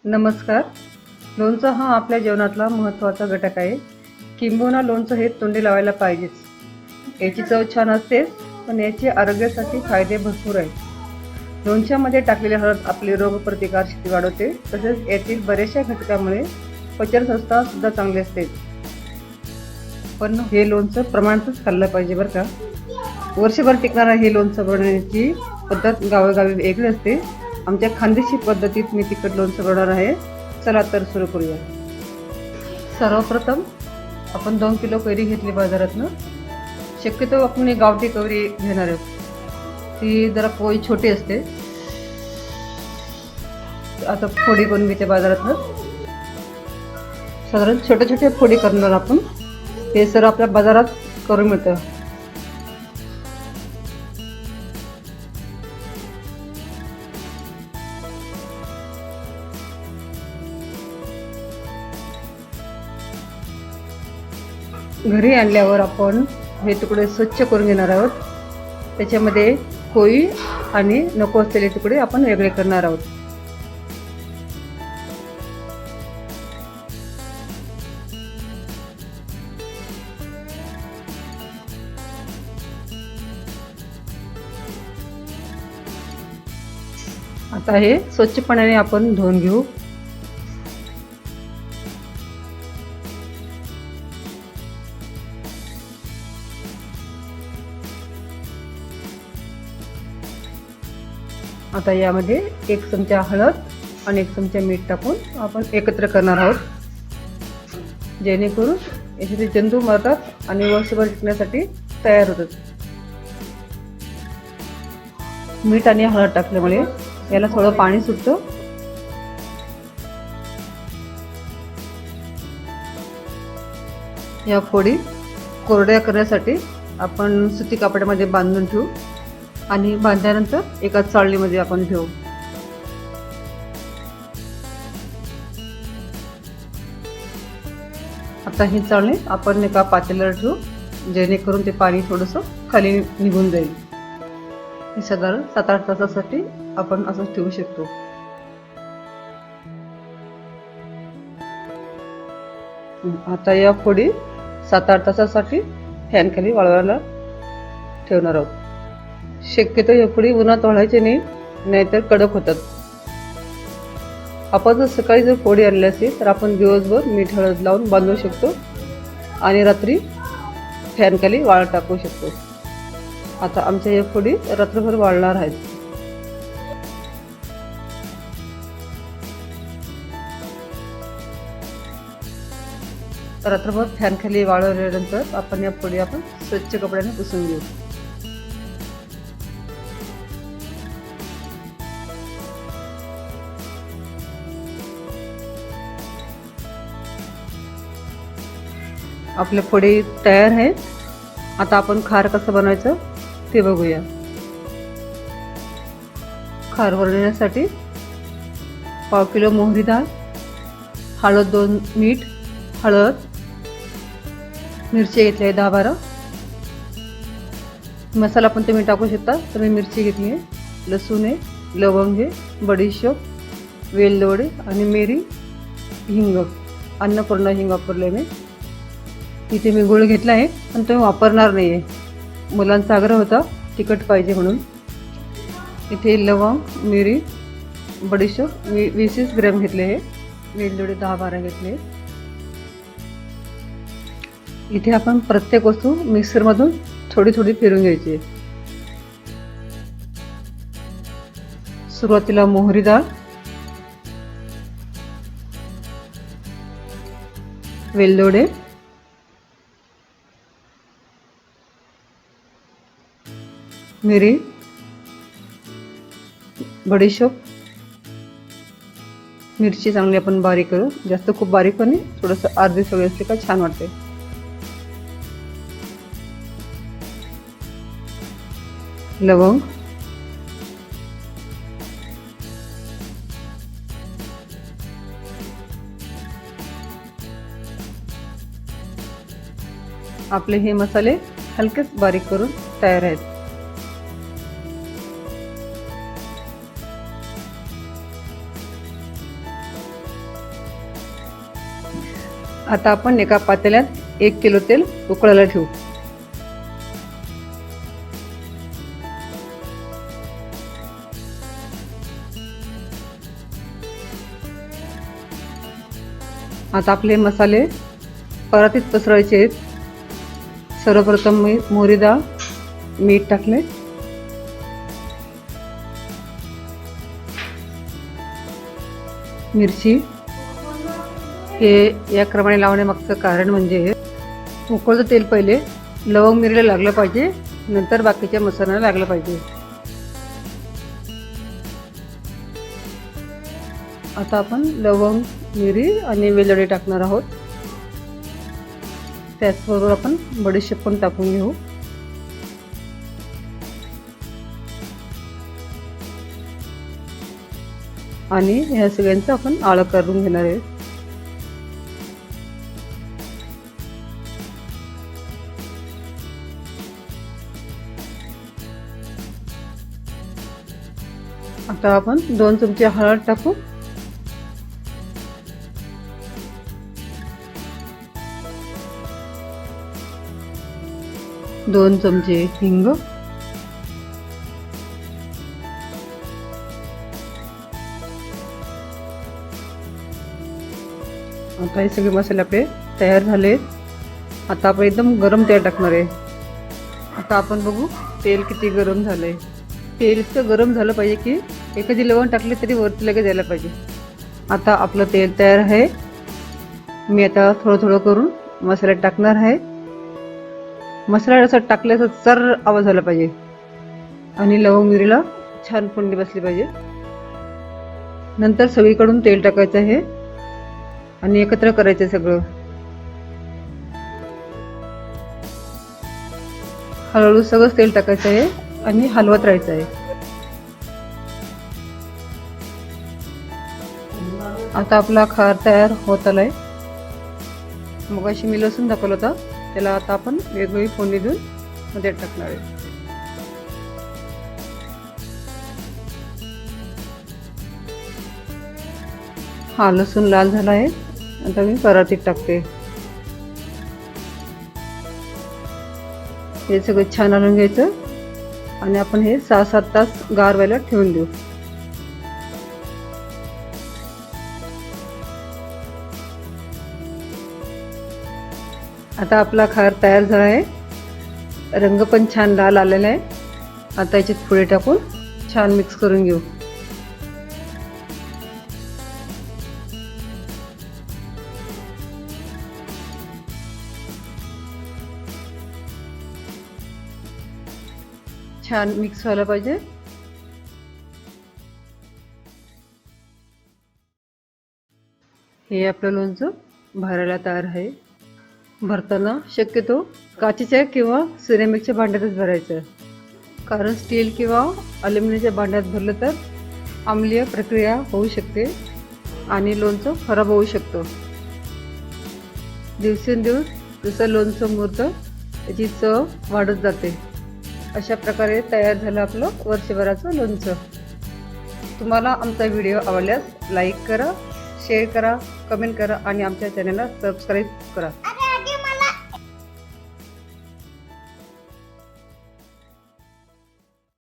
नमस्कार. लोणचं हा आपल्या जेवणातला महत्त्वाचा घटक आहे. किंबहुना लोणचं हे तोंडी लावायला पाहिजेच. याची चव छान असतेच, पण याचे आरोग्यासाठी फायदे भरपूर आहेत. लोणच्यामध्ये टाकलेली हळद आपली रोगप्रतिकारशक्ती वाढवते. तसेच यातील बऱ्याचशा घटकामुळे पचनसंस्था सुद्धा चांगली असते. पण हे लोणचं प्रमाणातच खाल्लं पाहिजे बरं का. वर्षभर टिकणारं हे लोणचं बनवण्याची पद्धत गावोगावी वेगळी असते. आमच्या खानदेशी पद्धतीत मी तिखट लोणचं बनवणार आहे. चला तर सुरू करूया. सर्वप्रथम आपण 2 किलो कैरी घेतली बाजारातनं. शक्यतो आपण गावठी कैरी घेणार आहोत. ती जरा पोळी छोटी असते. आता फोडी करून घेते बाजारातनं. साधारण छोटे छोटे फोडी करणार आपण. हे सर्व आपल्या बाजारात करून मिळतं. घरी आणल्यावर आपण हे तुकडे स्वच्छ करून घेणार आहोत. त्याच्यामध्ये कोळी आणि नको असलेले तुकडे आपण वेगळे करणार आहोत. आता हे स्वच्छपणाने आपण धुवून घेऊ. आता यामध्ये 1 चमचा हळद आणि 1 चमचा मीठ टाकून आपण एकत्र करणार आहोत, जेणेकरून याचे जंतू मरतात आणि वर्षभर टिकण्यासाठी तयार होतात. मीठ आणि हळद टाकल्यामुळे याला थोडं पाणी सुटतं. या फोडी कोरड्या करण्यासाठी आपण सुती कापडामध्ये बांधून ठेवू आणि बांधल्यानंतर एका चाळणीमध्ये आपण ठेवू. आता ही चाळणी आपण एका पातेल्यावर ठेवू, जेणेकरून ते पाणी थोडंसं खाली निघून जाईल. हे साधारण 7-8 तासासाठी आपण असं ठेवू शकतो. आता या फोडी 7-8 तासासाठी फॅन खाली वाळवायला ठेवणार आहोत. शक्यतो या फोडी उन्हात वाळायचे नाही, नाहीतर कडक होतात. आपण जर सकाळी जर फोडी आणली असेल तर आपण दिवसभर मीठ हळद लावून बांधू शकतो आणि रात्री फॅन खाली वाळत टाकू शकतो. आता आमच्या या फोडी रात्रभर वाळणार आहेत. रात्रभर फॅन खाली वाळवल्यानंतर आपण या फोडी आपण स्वच्छ कपड्याने पुसून घेऊ. आपले फोडी तयार आहेत. आता आपण खार कसं बनवायचं ते बघूया. खार बनवण्यासाठी 1/2 किलो मोहरी डाळ, हळद 2 मीठ, हळद, मिरची घेतली आहे 10-12. मसाला पण तुम्ही टाकू शकता. तर मी मिरची घेतली आहे, लसूण आहे, लवंग आहे, बडीशोप, वेलदोडे आणि मिरी, हिंग, अन्नपूर्णा हिंग वापरले मी. इथे मी गूळ घेतला आहे, पण तो वापरणार नाही आहे. मुलांचा आग्रह होता तिखट पाहिजे म्हणून. इथे लवंग, मिरी, बडीशोप 20 ग्रॅम घेतले आहे, वेलदोडे 10-12 घेतले. इथे आपण प्रत्येक वस्तू मिक्सरमधून थोडी थोडी फिरून घ्यायची. सुरुवातीला मोहरी डाळ, वेलदोडे, मिरी, बडीशोप, मिरची चांगली आपण बारीक करू. जास्त खूप बारीक पण नाही, थोडंसं अर्धी सवय असते का छान वाटते. लवंग, आपले हे मसाले हलकेच बारीक करून तयार आहेत. आता आपण एका पातेल्यात 1 किलो तेल उकळायला ठेवू. आता आपले मसाले परातीत पसरवायचे आहेत. सर्वप्रथम मी मोहरी डाळ, मीठ टाकले. मिरची. हे या क्रमाने लावण्यामागचं कारण म्हणजे उकळतं तेल पहिले लवंग मिरीला लागलं पाहिजे, नंतर बाकीच्या मसाल्याला लागलं पाहिजे. आता आपण लवंग, मिरी आणि वेलदोडे टाकणार आहोत. त्याचबरोबर आपण बडीशेप पण टाकून घेऊ. आणि ह्या सगळ्यांचं आपण आळं करून घेणार आहे. आता आपण 2 चमचे हळद टाकू. 2 चमचे हिंग. आता हे सगळे मसाले आपले तयार झाले. आता आपण एकदम गरम तेल टाकणार आहे. आता आपण बघू तेल किती गरम झालंय. तेल इतकं गरम झालं पाहिजे की एखादी लवंग टाकली तरी वरती लगेच यायला पाहिजे. आता आपलं तेल तयार आहे. मी आता थोडं थोडं करून मसाल्यात टाकणार आहे. मसाला असं टाकल्याचा चर आवाज झाला पाहिजे आणि लवंग मिरीला छान फोडणी बसली पाहिजे. नंतर सगळीकडून तेल टाकायचं आहे आणि एकत्र करायचं सगळं. हळूहळू सगळं तेल टाकायचं आहे आणि हलवत राहायचं आहे. आता आपला खार तयार होत आलाय. मगाशी मी लसूण दाखवलं होतं, त्याला आता आपण वेगवेगळी फोडणी देऊन मध्ये टाकणार आहे. हा लसूण लाल झाला आहे. आता मी परातीत टाकते. हे सगळं छान हलवून घ्यायचं आणि आपण हे 6-7 तास गार व्हायला ठेवून देऊ. आता आपला खार तयार झाला आहे. रंग पण छान लाल आलेला आहे. आता याच्यात पुढे टाकून छान मिक्स करून घेऊ. छान मिक्स व्हायला पाहिजे. हे आपलं लोणचं भरायला तयार आहे. भरताना शक्यतो काचेच्या किंवा सिरेमिकच्या भांड्यातच भरायचं, कारण स्टील किंवा अल्युमिनियमच्या भांड्यात भरलं तर आम्लीय प्रक्रिया होऊ शकते आणि लोणचं खराब होऊ शकतं. दिवसेंदिवस जसं लोणचं मुरतं त्याची चव वाढत जाते. अशा प्रकारे तयार झालं आपलं वर्षभराचं लोणचं. तुम्हाला आमचा व्हिडिओ आवडल्यास लाईक करा, शेअर करा, कमेंट करा आणि आमच्या चॅनलला सबस्क्राईब करा.